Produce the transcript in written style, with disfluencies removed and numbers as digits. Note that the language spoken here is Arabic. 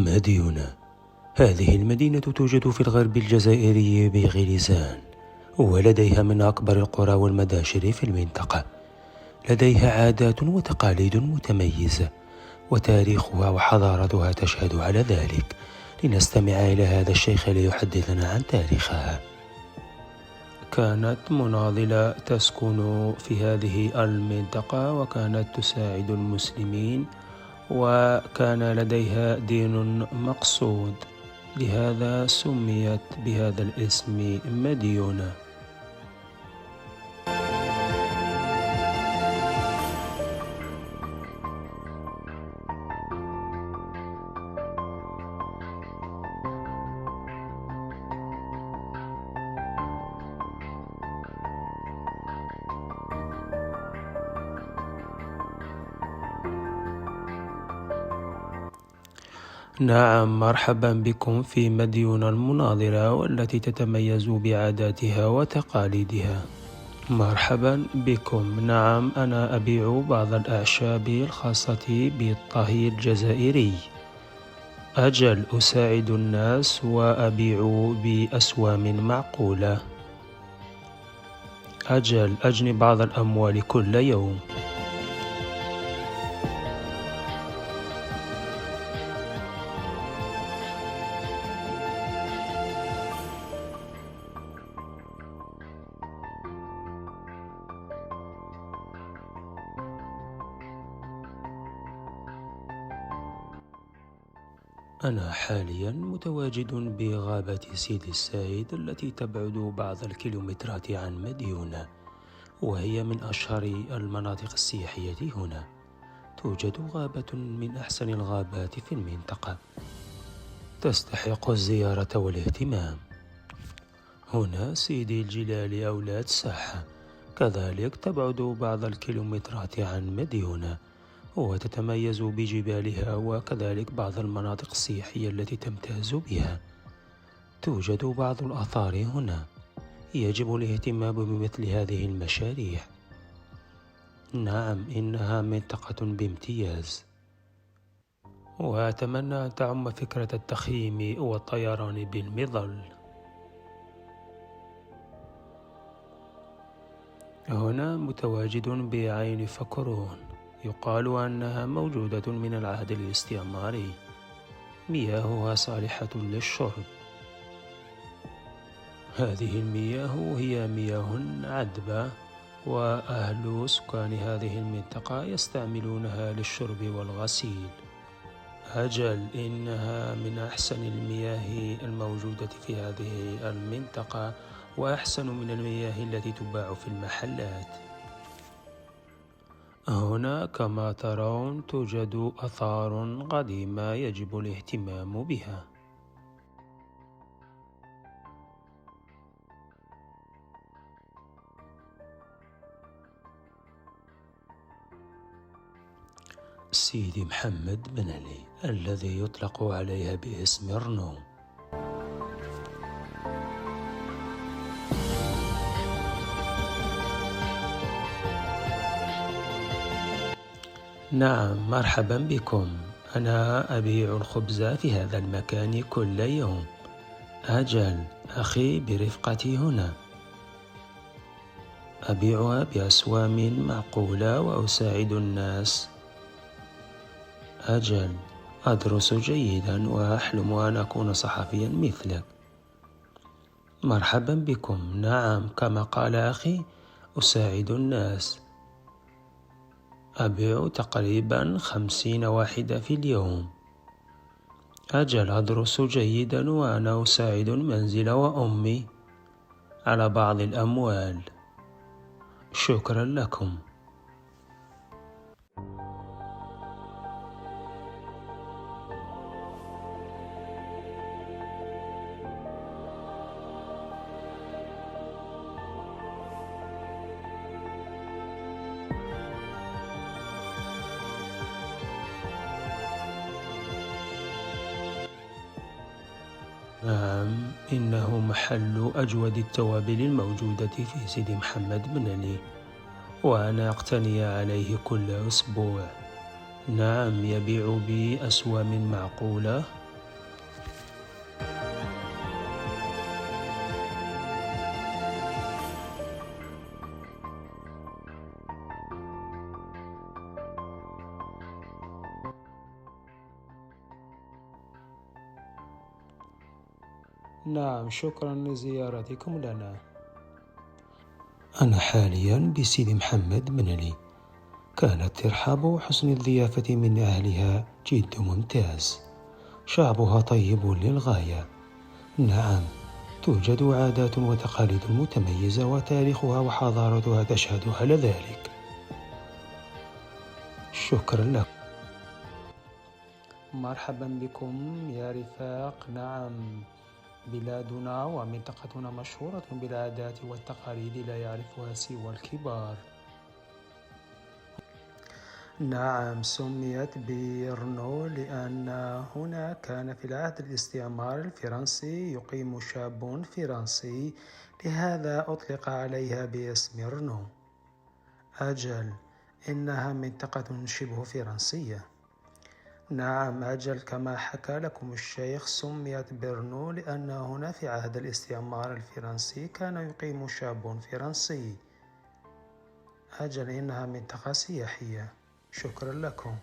مديونة. هذه المدينة توجد في الغرب الجزائري بغليزان، ولديها من أكبر القرى والمداشر في المنطقة. لديها عادات وتقاليد متميزة، وتاريخها وحضارتها تشهد على ذلك. لنستمع إلى هذا الشيخ ليحدثنا عن تاريخها. كانت مناضلة تسكن في هذه المنطقة، وكانت تساعد المسلمين، وكان لديها دين مقصود، لهذا سميت بهذا الاسم مديونة. نعم، مرحبا بكم في مدينة المناظرة، والتي تتميز بعاداتها وتقاليدها. مرحبا بكم. نعم، أنا أبيع بعض الأعشاب الخاصة بالطهي الجزائري. أجل، أساعد الناس وأبيع بأسوام معقولة. أجل، أجني بعض الأموال كل يوم. أنا حاليا متواجد بغابة سيدي السيد، التي تبعد بعض الكيلومترات عن مديونة، وهي من أشهر المناطق السياحية هنا. توجد غابة من أحسن الغابات في المنطقة، تستحق الزيارة والاهتمام. هنا سيدي الجلال أولاد ساحة، كذلك تبعد بعض الكيلومترات عن مديونة، وتتميز بجبالها وكذلك بعض المناطق السياحية التي تمتاز بها. توجد بعض الآثار هنا، يجب الاهتمام بمثل هذه المشاريع. نعم، إنها منطقة بامتياز، وأتمنى أن تعم فكرة التخييم والطيران بالمظل. هنا متواجد بعين فكرون، يقال أنها موجودة من العهد الاستعماري. مياهها صالحة للشرب. هذه المياه هي مياه عذبة، وأهل سكان هذه المنطقة يستعملونها للشرب والغسيل. أجل، إنها من أحسن المياه الموجودة في هذه المنطقة، وأحسن من المياه التي تباع في المحلات. هنا كما ترون توجد آثار قديمة يجب الاهتمام بها. سيدي محمد بن علي، الذي يطلق عليها باسم رنو. نعم، مرحبا بكم. أنا أبيع الخبز في هذا المكان كل يوم. أجل، أخي برفقتي هنا. أبيعها بأسوام معقولة وأساعد الناس. أجل، أدرس جيدا وأحلم أن أكون صحفيا مثلك. مرحبا بكم. نعم، كما قال أخي، أساعد الناس. أبيع تقريبا 50 واحدة في اليوم. أجل، أدرس جيدا وأنا أساعد المنزل وأمي على بعض الأموال. شكرا لكم. نعم، إنه محل أجود التوابل الموجودة في سيدي محمد بن علي، وأنا أقتني عليه كل أسبوع. نعم، يبيع بأسوام معقولة نعم، شكرا لزيارتكم لنا. أنا حاليا بسيدي محمد بن علي. كان الترحاب وحسن الضيافة من أهلها جد ممتاز. شعبها طيب للغاية. نعم، توجد عادات وتقاليد متميزة وتاريخها وحضارتها تشهد على ذلك. شكرا لك. مرحبا بكم يا رفاق. نعم، بلادنا ومنطقتنا مشهورة بالعادات والتقاليد لا يعرفها سوى الكبار. نعم، سميت بيرنو لأن هنا كان في العهد الاستعمار الفرنسي يقيم شاب فرنسي، لهذا أطلق عليها باسم رنو. أجل، إنها منطقة شبه فرنسية. نعم أجل، كما حكى لكم الشيخ، سميت بيرنو لأن هنا في عهد الاستعمار الفرنسي كان يقيم شاب فرنسي. أجل، إنها منطقة سياحية. شكرا لكم.